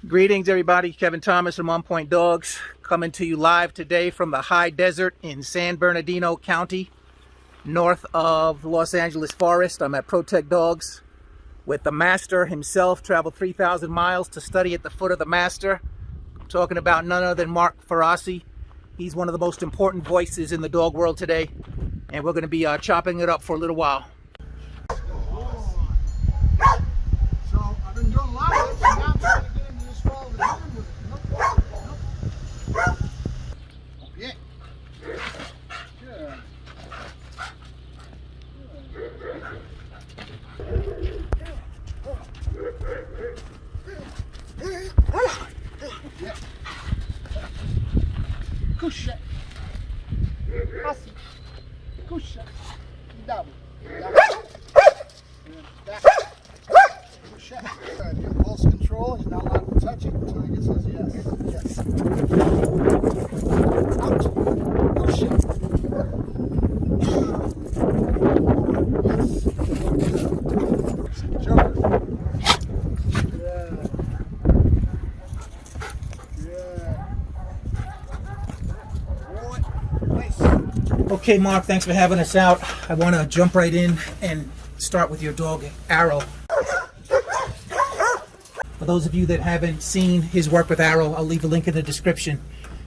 Greetings, everybody. Kevin Thomas from On Point Dogs, coming to you live today from the high desert in San Bernardino County, north of the Los Angeles Forest. I'm at Pro-Tech Dogs with the master himself. Traveled 3,000 miles to study at the foot of the master. I'm talking about none other than Mark Ferrassi. He's one of the most important voices in the dog world today, and we're going to be chopping it up for a little while. So I've been doing a lot of it, and now I'm trying to get into this fall of the hand with it. Nope. Yeah. Good. Yeah. Kusha. Assim. Kusha. Double. Do pulse control. He's not allowed to touch it until he says yes. Yes. Out. Push it. Yes. Joker. Good. Good. Roll it. Place. Okay, Mark, thanks for having us out. I want to jump right in and start with your dog, Aero. For those of you that haven't seen his work with Aero, I'll leave a link in the description.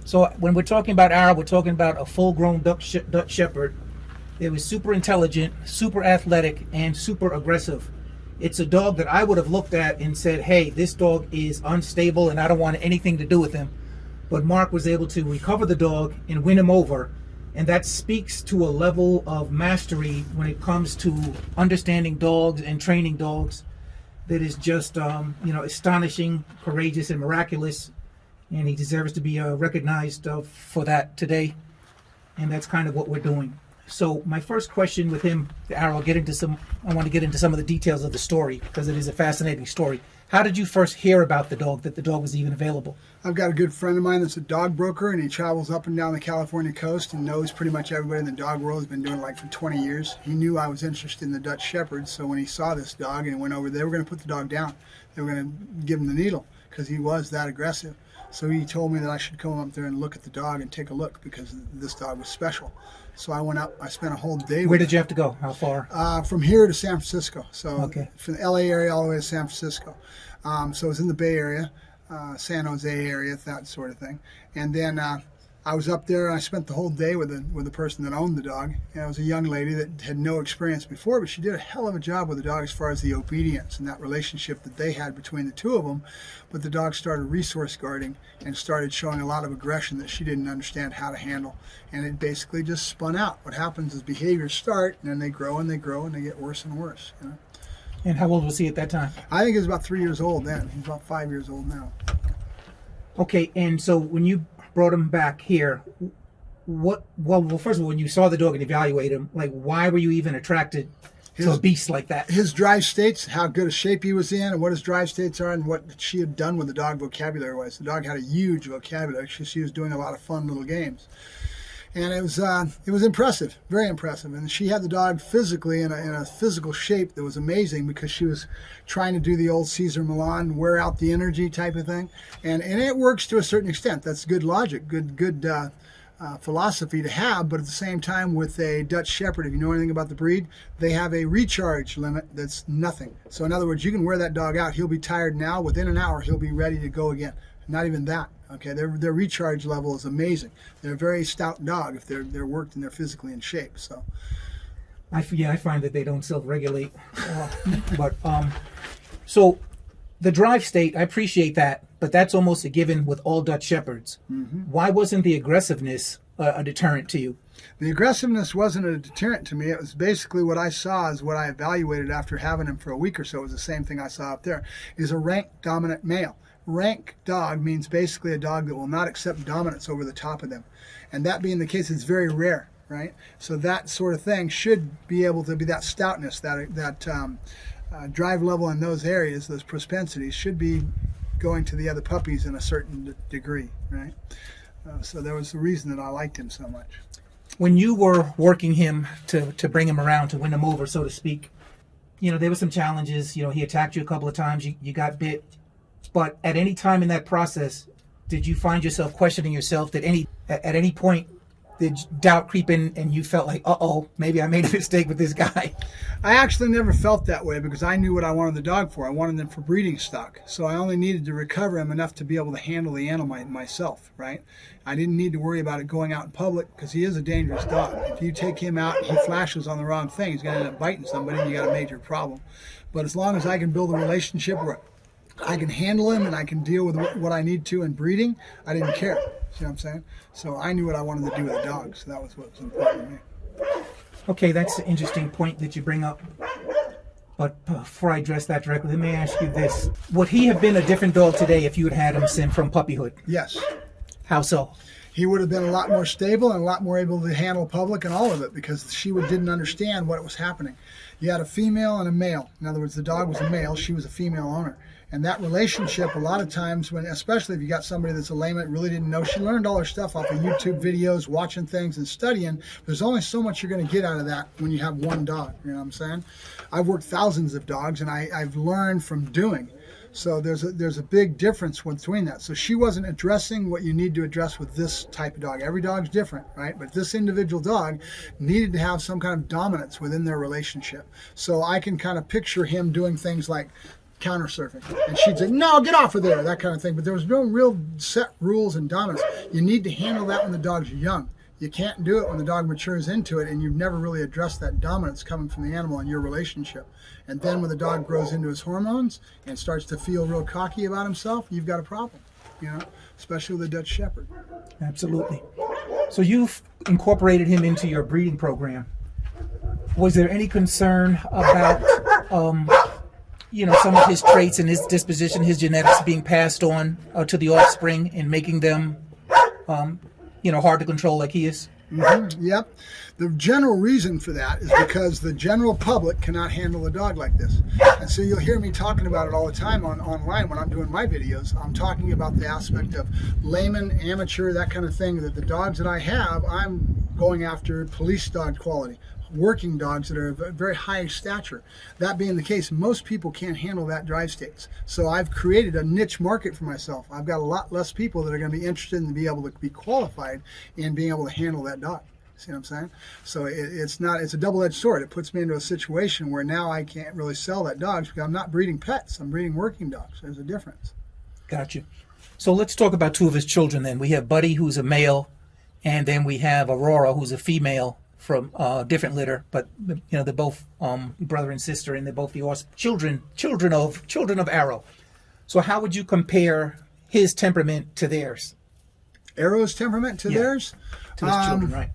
So when we're talking about Aero, we're talking about a full-grown Dutch Shepherd. It was super intelligent, super athletic, and super aggressive. It's a dog that I would have looked at and said, hey, this dog is unstable and I don't want anything to do with him. But Mark was able to recover the dog and win him over. And that speaks to a level of mastery when it comes to understanding dogs and training dogs that is just, astonishing, courageous, and miraculous. And he deserves to be recognized for that today. And that's kind of what we're doing. So my first question with him, Aero, I want to get into some of the details of the story because it is a fascinating story. How did you first hear about the dog, that the dog was even available? I've got a good friend of mine that's a dog broker, and he travels up and down the California coast and knows pretty much everybody in the dog world. He's been doing it like for 20 years. He knew I was interested in the Dutch Shepherd, so when he saw this dog and went over, they were going to put the dog down. They were going to give him the needle because he was that aggressive. So he told me that I should come up there and look at the dog and take a look because this dog was special. So I went up. I spent a whole day. Where did you have to go? How far? From here to San Francisco. So okay. From the LA area all the way to San Francisco. So it was in the Bay Area, San Jose area, that sort of thing. And then I was up there and I spent the whole day with the person that owned the dog. And it was a young lady that had no experience before, but she did a hell of a job with the dog as far as the obedience and that relationship that they had between the two of them. But the dog started resource guarding and started showing a lot of aggression that she didn't understand how to handle. And it basically just spun out. What happens is behaviors start and then they grow and they grow and they get worse and worse. You know? And how old was he at that time? I think he was about 3 years old then. He's about 5 years old now. Okay, and so when you brought him back here, well, first of all, when you saw the dog and evaluated him, like, why were you even attracted to a beast like that? His drive states, how good a shape he was in, and what his drive states are, and what she had done with the dog vocabulary-wise. The dog had a huge vocabulary. She was doing a lot of fun little games. And it was impressive, very impressive. And she had the dog physically in a physical shape that was amazing because she was trying to do the old Caesar Milan, wear out the energy type of thing. And it works to a certain extent. That's good logic, good philosophy to have. But at the same time, with a Dutch Shepherd, if you know anything about the breed, they have a recharge limit that's nothing. So in other words, you can wear that dog out. He'll be tired now. Within an hour, he'll be ready to go again. Not even that. Okay, their recharge level is amazing. They're a very stout dog if they're worked and they're physically in shape. So, I find that they don't self-regulate. So the drive state, I appreciate that, but that's almost a given with all Dutch Shepherds. Mm-hmm. Why wasn't the aggressiveness a deterrent to you? The aggressiveness wasn't a deterrent to me. It was basically what I saw is what I evaluated after having him for a week or so. It was the same thing I saw up there. Is a rank dominant male. Rank dog means basically a dog that will not accept dominance over the top of them. And that being the case, it's very rare, right? So that sort of thing should be able to be that stoutness, that drive level in those areas, those propensities should be going to the other puppies in a certain degree, right? So that was the reason that I liked him so much. When you were working him to bring him around, to win him over, so to speak, there were some challenges. He attacked you a couple of times. You got bit. But at any time in that process, did you find yourself questioning yourself? At any point, did doubt creep in and you felt like, uh-oh, maybe I made a mistake with this guy? I actually never felt that way because I knew what I wanted the dog for. I wanted him for breeding stock. So I only needed to recover him enough to be able to handle the animal myself, right? I didn't need to worry about it going out in public because he is a dangerous dog. If you take him out and he flashes on the wrong thing, he's going to end up biting somebody and you got a major problem. But as long as I can build a relationship where I can handle him and I can deal with what I need to in breeding, I didn't care. See what I'm saying? So I knew what I wanted to do with the dog, so that was what was important to me. Okay, that's an interesting point that you bring up. But before I address that directly, let me ask you this. Would he have been a different dog today if you had had him since from puppyhood? Yes. How so? He would have been a lot more stable and a lot more able to handle public and all of it because she didn't understand what was happening. You had a female and a male. In other words, the dog was a male, she was a female owner. And that relationship, a lot of times, especially if you got somebody that's a layman that really didn't know, she learned all her stuff off of YouTube videos, watching things and studying. There's only so much you're going to get out of that when you have one dog. You know what I'm saying? I've worked thousands of dogs, and I've learned from doing. So there's a big difference between that. So she wasn't addressing what you need to address with this type of dog. Every dog's different, right? But this individual dog needed to have some kind of dominance within their relationship. So I can kind of picture him doing things like counter surfing, and she'd say, no, get off of there, that kind of thing. But there was no real set rules and dominance. You need to handle that when the dog's young. You can't do it when the dog matures into it and you've never really addressed that dominance coming from the animal in your relationship. And then when the dog grows into his hormones and starts to feel real cocky about himself, you've got a problem, you know, especially with a Dutch Shepherd. Absolutely. So you've incorporated him into your breeding program. Was there any concern about some of his traits and his disposition, his genetics being passed on to the offspring and making them, hard to control like he is? Mm-hmm. Yep. The general reason for that is because the general public cannot handle a dog like this. And so you'll hear me talking about it all the time online when I'm doing my videos. I'm talking about the aspect of layman, amateur, that kind of thing, that the dogs that I have, I'm going after police dog quality. Working dogs that are of very high stature. That being the case, most people can't handle that drive states. So I've created a niche market for myself. I've got a lot less people that are going to be interested in be able to be qualified in being able to handle that dog. See what I'm saying? So it's a double-edged sword. It puts me into a situation where now I can't really sell that dog because I'm not breeding pets. I'm breeding working dogs. There's a difference. Gotcha. So let's talk about two of his children then. We have Buddy, who's a male, and then we have Aurora, who's a female from different litter, but they're both brother and sister, and they're both the children of Aero. So how would you compare his temperament to theirs? Aero's temperament to theirs? To his children, right?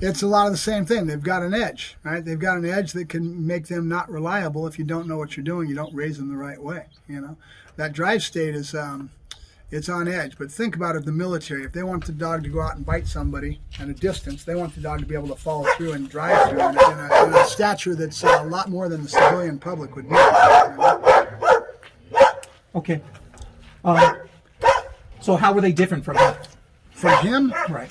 It's a lot of the same thing. They've got an edge, right? They've got an edge that can make them not reliable. If you don't know what you're doing, you don't raise them the right way. You know, that drive state is it's on edge. But think about it, the military. If they want the dog to go out and bite somebody at a distance, they want the dog to be able to follow through and drive through in a stature that's a lot more than the civilian public would need. You know? Okay. So how were they different from him? From him? Right.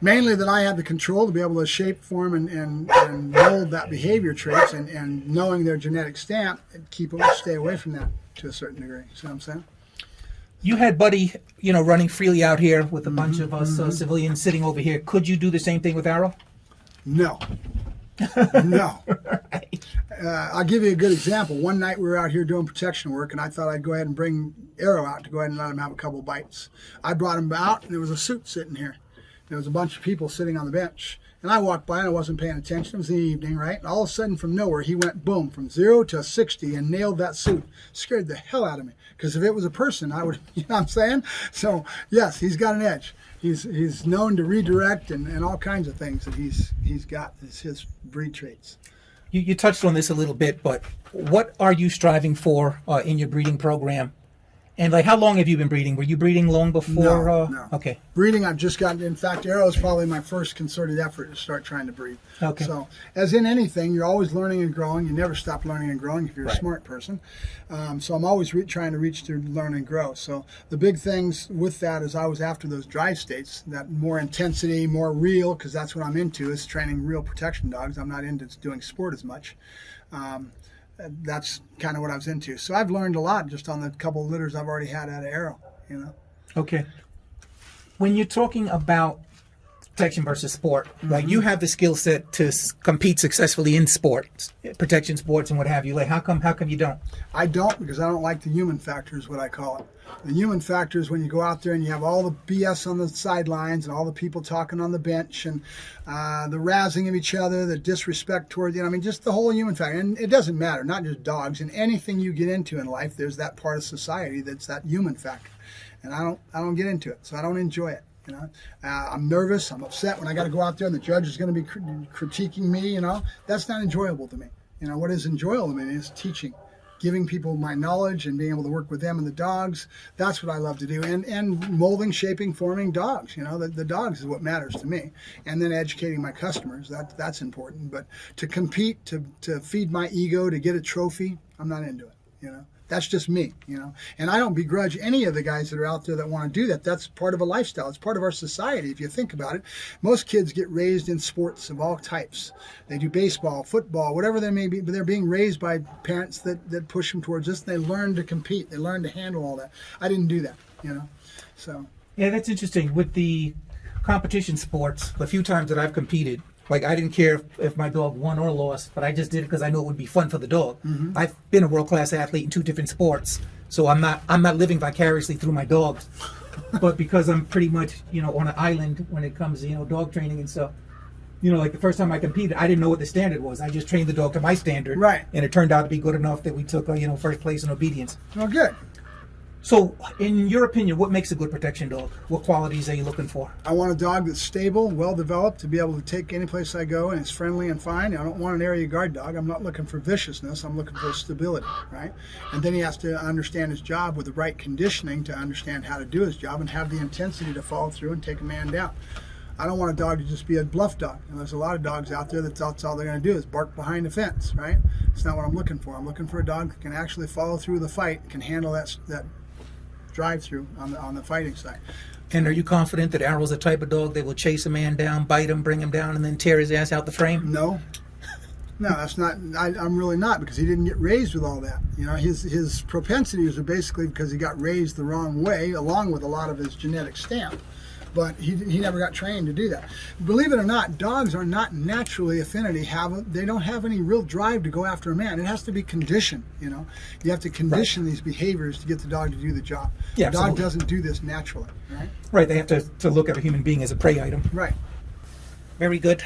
Mainly that I had the control to be able to shape, form, and mold that behavior traits, and knowing their genetic stamp, and stay away from that to a certain degree. See what I'm saying? You had Buddy, running freely out here with a bunch of us civilians sitting over here. Could you do the same thing with Aero? No. No. I'll give you a good example. One night we were out here doing protection work, and I thought I'd go ahead and bring Aero out to go ahead and let him have a couple bites. I brought him out, and there was a suit sitting here. There was a bunch of people sitting on the bench. And I walked by and I wasn't paying attention. It was the evening, right? And all of a sudden, from nowhere, he went boom, from 0 to 60 and nailed that suit. Scared the hell out of me. Because if it was a person, I would, you know what I'm saying? So, yes, he's got an edge. He's known to redirect and all kinds of things that he's got. It's his breed traits. You touched on this a little bit, but what are you striving for in your breeding program? And how long have you been breeding? Were you breeding long before? No. Okay. Breeding, I've just gotten. In fact, Aero is probably my first concerted effort to start trying to breed. Okay. So, as in anything, you're always learning and growing. You never stop learning and growing if you're a smart person. So I'm always trying to reach to learn and grow. So the big things with that is I was after those drive states, that more intensity, more real, because that's what I'm into, is training real protection dogs. I'm not into doing sport as much. that's kind of what I was into. So I've learned a lot just on the couple of litters I've already had out of Aero, you know. Okay. When you're talking about protection versus sport, like you have the skill set to compete successfully in sports, protection sports and what have you. Like how come you don't? I don't, because I don't like the human factor is what I call it. The human factor is when you go out there and you have all the BS on the sidelines and all the people talking on the bench and the razzing of each other, the disrespect toward, you know, I mean, just the whole human factor. And it doesn't matter, not just dogs. In anything you get into in life, there's that part of society that's that human factor. And I don't get into it, so I don't enjoy it. You know, I'm nervous. I'm upset when I got to go out there and the judge is going to be critiquing me. You know, that's not enjoyable to me. You know, what is enjoyable to me is teaching, giving people my knowledge and being able to work with them and the dogs. That's what I love to do. And molding, shaping, forming dogs. You know, the dogs is what matters to me. And then educating my customers. That's important. But to compete, to feed my ego, to get a trophy, I'm not into it. You know. That's just me, you know. And I don't begrudge any of the guys that are out there that want to do that. That's part of a lifestyle. It's part of our society, if you think about it. Most kids get raised in sports of all types. They do baseball, football, whatever they may be, but they're being raised by parents that push them towards this. And they learn to compete. They learn to handle all that. I didn't do that, you know. So. Yeah, that's interesting. With the competition sports, the few times that I've competed, like I didn't care if my dog won or lost, but I just did it because I knew it would be fun for the dog. Mm-hmm. I've been a world-class athlete in 2 different sports, so I'm not living vicariously through my dogs. But because I'm pretty much, you know, on an island when it comes to, you know, dog training and stuff. You know, like the first time I competed, I didn't know what the standard was. I just trained the dog to my standard. Right. And it turned out to be good enough that we took, you know, first place in obedience. Oh, good. So, in your opinion, what makes a good protection dog? What qualities are you looking for? I want a dog that's stable, well-developed, to be able to take any place I go, and it's friendly and fine. I don't want an area guard dog. I'm not looking for viciousness. I'm looking for stability, right? And then he has to understand his job with the right conditioning to understand how to do his job and have the intensity to follow through and take a man down. I don't want a dog to just be a bluff dog. And there's a lot of dogs out there that's all they're going to do is bark behind the fence, right? It's not what I'm looking for. I'm looking for a dog that can actually follow through the fight, can handle that drive-through on the fighting side. And are you confident that Aero's the type of dog that will chase a man down, bite him, bring him down, and then tear his ass out the frame? No. No, that's not. I'm really not, because he didn't get raised with all that. You know, his propensities are basically because he got raised the wrong way, along with a lot of his genetic stamp. But he never got trained to do that. Believe it or not, dogs are not naturally affinity. They don't have any real drive to go after a man. It has to be conditioned, you know. You have to condition these behaviors to get the dog to do the job. Yeah, the dog doesn't do this naturally, right? Right, they have to look at a human being as a prey item. Right. Very good.